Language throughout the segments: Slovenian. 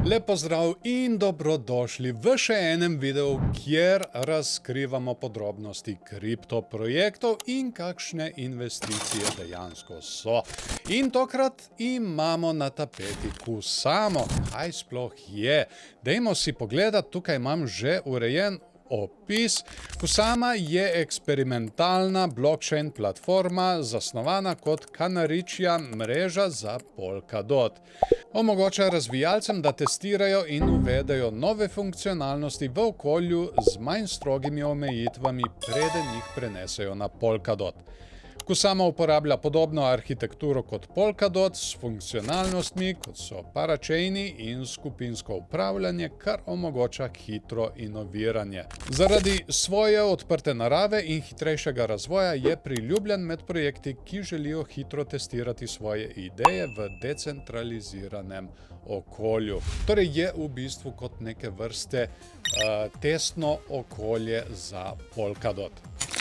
Lep pozdrav in dobrodošli v še enem videu, kjer razkrivamo podrobnosti kriptoprojektov in kakšne investicije dejansko so. In tokrat imamo na tapeti Kusamo. Kaj sploh je? Dajmo si pogledati, tukaj imam že urejen opis. Kusama je eksperimentalna blockchain platforma, zasnovana kot kanaričja mreža za Polkadot. Omogoča razvijalcem, da testirajo in uvedejo nove funkcionalnosti v okolju z manj strogimi omejitvami, preden jih prenesejo na Polkadot. Kusama uporablja podobno arhitekturo kot Polkadot s funkcionalnostmi, kot so parachaini in skupinsko upravljanje, kar omogoča hitro inoviranje. Zaradi svoje odprte narave in hitrejšega razvoja je priljubljen med projekti, ki želijo hitro testirati svoje ideje v decentraliziranem okolju. Torej je v bistvu kot neke vrste testno okolje za Polkadot.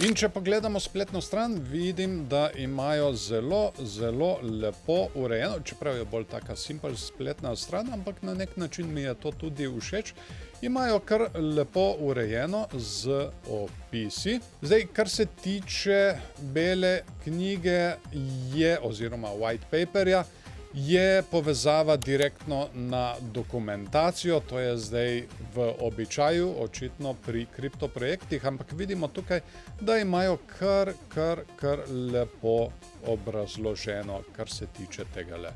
In če pogledamo spletno stran, vidim, da imajo zelo lepo urejeno, čeprav je bolj taka simpel spletna stran, ampak na nek način mi je to tudi všeč. Imajo kar lepo urejeno z opisi. Zdaj, kar se tiče bele knjige oziroma white paperja, je povezava direktno na dokumentacijo, to je zdaj v običaju, očitno pri kriptoprojektih, ampak vidimo tukaj, da imajo kar lepo obrazloženo, kar se tiče tegale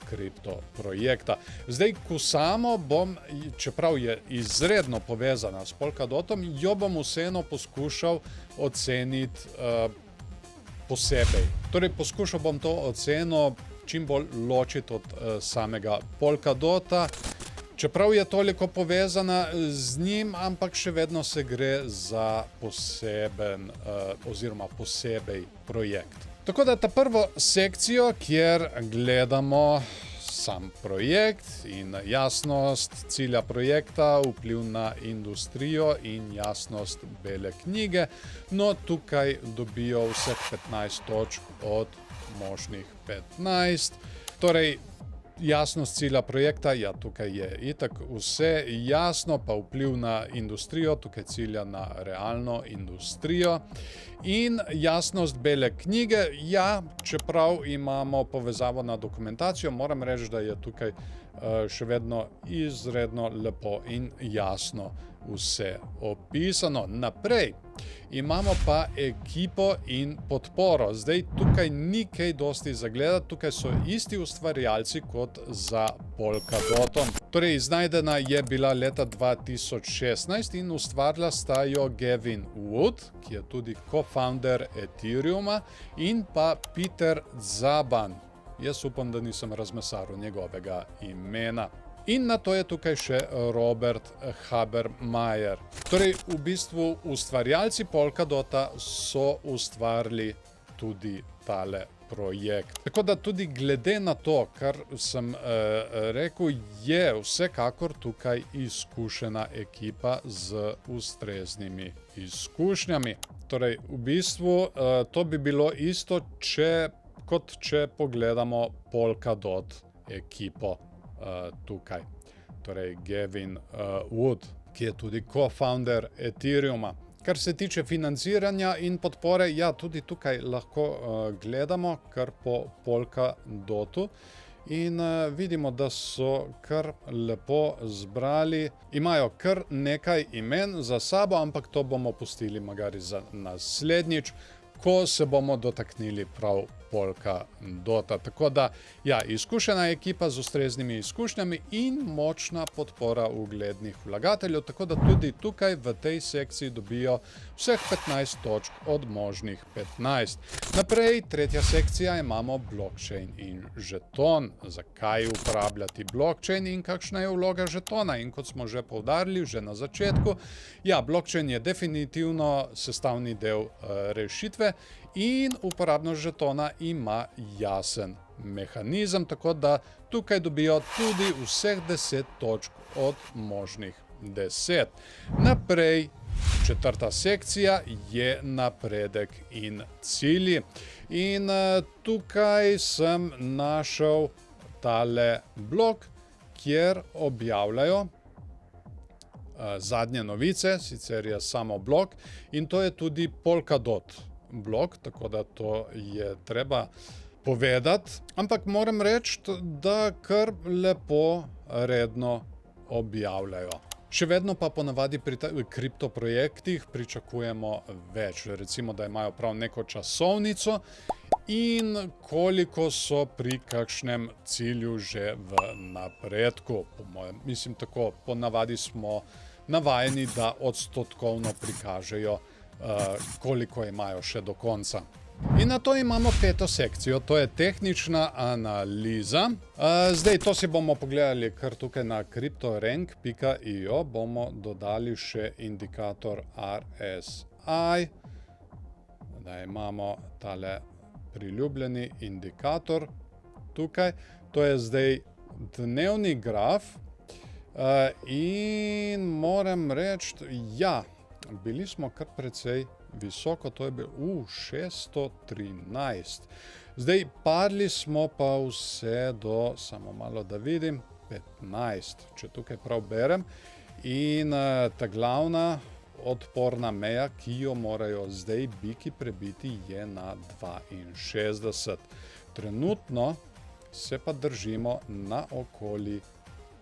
kriptoprojekta. Zdaj, Kusamo bom, čeprav je izredno povezana s Polkadotom, jo bom vseeno poskušal oceniti posebej. Torej, poskušal bom to oceno čim bolj ločiti od samega Polkadota, čeprav je toliko povezana z njim, ampak še vedno se gre za poseben oziroma posebej projekt. Tako da ta prvo sekcijo, kjer gledamo sam projekt in jasnost cilja projekta, vpliv na industrijo in jasnost bele knjige, no tukaj dobijo vseh 15 točk od možnih 15. Torej, jasnost cilja projekta, ja, tukaj je itak vse jasno, pa vpliv na industrijo, tukaj cilja na realno industrijo. In jasnost bele knjige, ja, čeprav imamo povezavo na dokumentacijo, moram reči, da je tukaj še vedno izredno lepo in jasno vse opisano. Naprej imamo pa ekipo in podporo. Zdaj, tukaj ni kaj dosti zagledati, tukaj so isti ustvarjalci kot za Polkadotom. Torej, iznajdena je bila leta 2016 in ustvarila sta jo Gavin Wood, ki je tudi co-founder Ethereuma, in pa Peter Szaban. Jaz upam, da nisem razmesaril njegovega imena. In na to je tukaj še Robert Habermajer. Torej, v bistvu ustvarjalci Polkadota so ustvarili tudi tale projekt. Tako da tudi glede na to, kar sem rekel, je vsekakor tukaj izkušena ekipa z ustreznimi izkušnjami. Torej, v bistvu to bi bilo isto, kot če pogledamo Polkadot ekipo tukaj. Torej, Gavin Wood, ki je tudi co-founder Ethereuma. Kar se tiče financiranja in podpore, ja, tudi tukaj lahko gledamo kar po Polkadotu in vidimo, da so kar lepo zbrali. Imajo kar nekaj imen za sabo, ampak to bomo pustili magari za naslednjič, ko se bomo dotaknili prav Polkadota. Tako da, ja, izkušena ekipa z ustreznimi izkušnjami in močna podpora uglednih vlagateljev, tako da tudi tukaj v tej sekciji dobijo vseh 15 točk od možnih 15. Naprej, tretja sekcija, imamo blockchain in žeton. Zakaj uporabljati blockchain in kakšna je vloga žetona? In kot smo že poudarili, že na začetku, ja, blockchain je definitivno sestavni del rešitve in uporabnost žetona ima jasen mehanizem, tako da tukaj dobijo tudi vseh 10 točk od možnih 10. Naprej, četrta sekcija je napredek in cilji. In tukaj sem našel tale blok, kjer objavljajo zadnje novice, sicer je samo blog in to je tudi Polkadot blog, tako da to je treba povedati, ampak moram reči, da kar lepo redno objavljajo. Še vedno pa ponavadi pri kriptoprojektih pričakujemo več, recimo, da imajo prav neko časovnico in koliko so pri kakšnem cilju že v napredku. Po mojem, mislim tako, ponavadi smo navajeni, da odstotkovno prikažejo, koliko imajo še do konca. In na to imamo 5. sekcijo, to je tehnična analiza. Zdaj, to si bomo pogledali kar tukaj na cryptorank.io, bomo dodali še indikator RSI, da imamo tale priljubljeni indikator tukaj. To je zdaj dnevni graf in moram reči, ja, bili smo kar precej visoko, to je bil 613. Zdaj, padli smo pa vse do, samo malo da vidim, 15, če tukaj prav berem. In ta glavna odporna meja, ki jo morajo zdaj biki prebiti, je na 62. Trenutno se pa držimo na okoli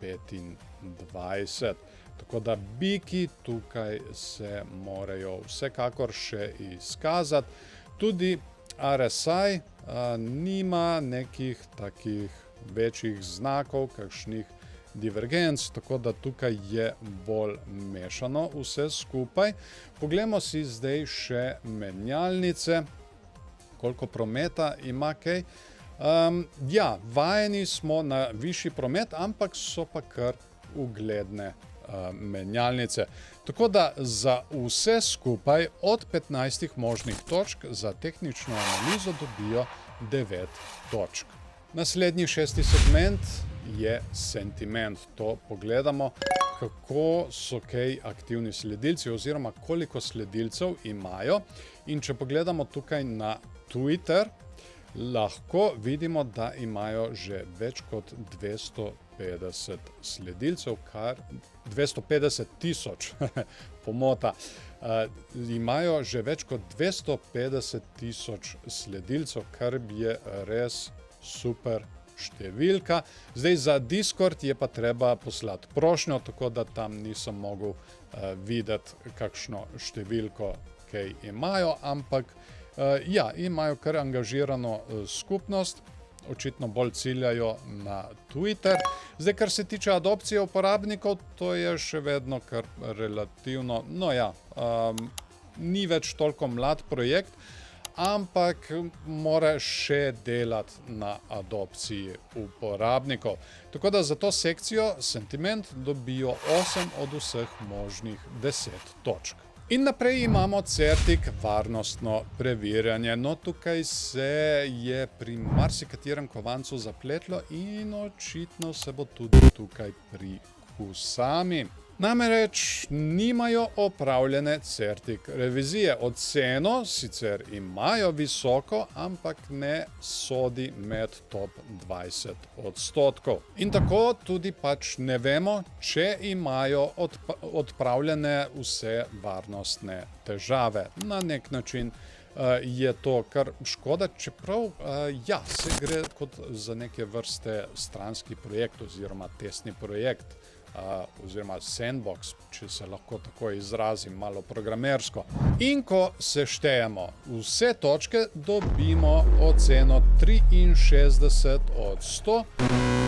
25. Tako da biki tukaj se morajo vsekakor še izkazati. Tudi RSI nima nekih takih večjih znakov, kakšnih divergenc, tako da tukaj je bolj mešano vse skupaj. Poglejmo si zdaj še menjalnice, koliko prometa ima kaj. Ja, vajeni smo na višji promet, ampak so pa kar ugledne menjalnice. Tako da za vse skupaj od 15 možnih točk za tehnično analizo dobijo 9 točk. Naslednji 6. segment je sentiment. To pogledamo, kako so kaj aktivni sledilci oziroma koliko sledilcev imajo. In če pogledamo tukaj na Twitter, lahko vidimo, da imajo že več kot 250 sledilcev, kar 250 tisoč, pomota. Imajo že več kot 250 tisoč sledilcev, kar je res super številka. Zdaj, za Discord je pa treba poslati prošnjo, tako da tam nisem mogel videti, kakšno številko kaj imajo, ampak ja, imajo kar angažirano skupnost, očitno bolj ciljajo na Twitter. Zdaj, kar se tiče adopcije uporabnikov, to je še vedno kar relativno, no ja, ni več toliko mlad projekt, ampak mora še delati na adopciji uporabnikov. Tako da za to sekcijo sentiment dobijo 8 od vseh možnih 10 točk. In naprej imamo Certik varnostno preverjanje. No, tukaj se je pri marsikaterem kovancu zapletlo in očitno se bo tudi tukaj pri Kusami. Namreč nimajo opravljene Certik revizije. Oceno sicer imajo visoko, ampak ne sodi med top 20%. In tako tudi pač ne vemo, če imajo odpravljene vse varnostne težave. Na nek način je to kar škoda, čeprav ja, se gre kot za neke vrste stranski projekt oziroma testni projekt. Oziroma sandbox, če se lahko tako izrazim, malo programersko. In ko seštejemo vse točke, dobimo oceno 63 od 100,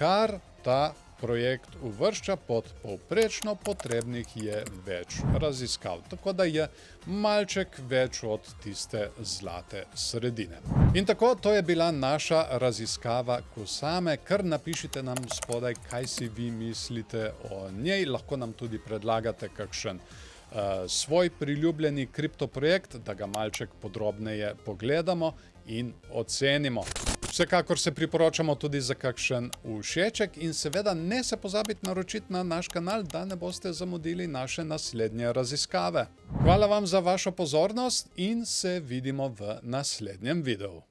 kar ta projekt uvršča pod povprečno, potrebnih je več raziskav. Tako da je malček več od tiste zlate sredine. In tako, to je bila naša raziskava Kusame. Kar napišite nam spodaj, kaj si vi mislite o njej. Lahko nam tudi predlagate kakšen svoj priljubljeni kriptoprojekt, da ga malček podrobneje pogledamo in ocenimo. Vsekakor se priporočamo tudi za kakšen všeček in seveda ne se pozabiti naročiti na naš kanal, da ne boste zamudili naše naslednje raziskave. Hvala vam za vašo pozornost in se vidimo v naslednjem videu.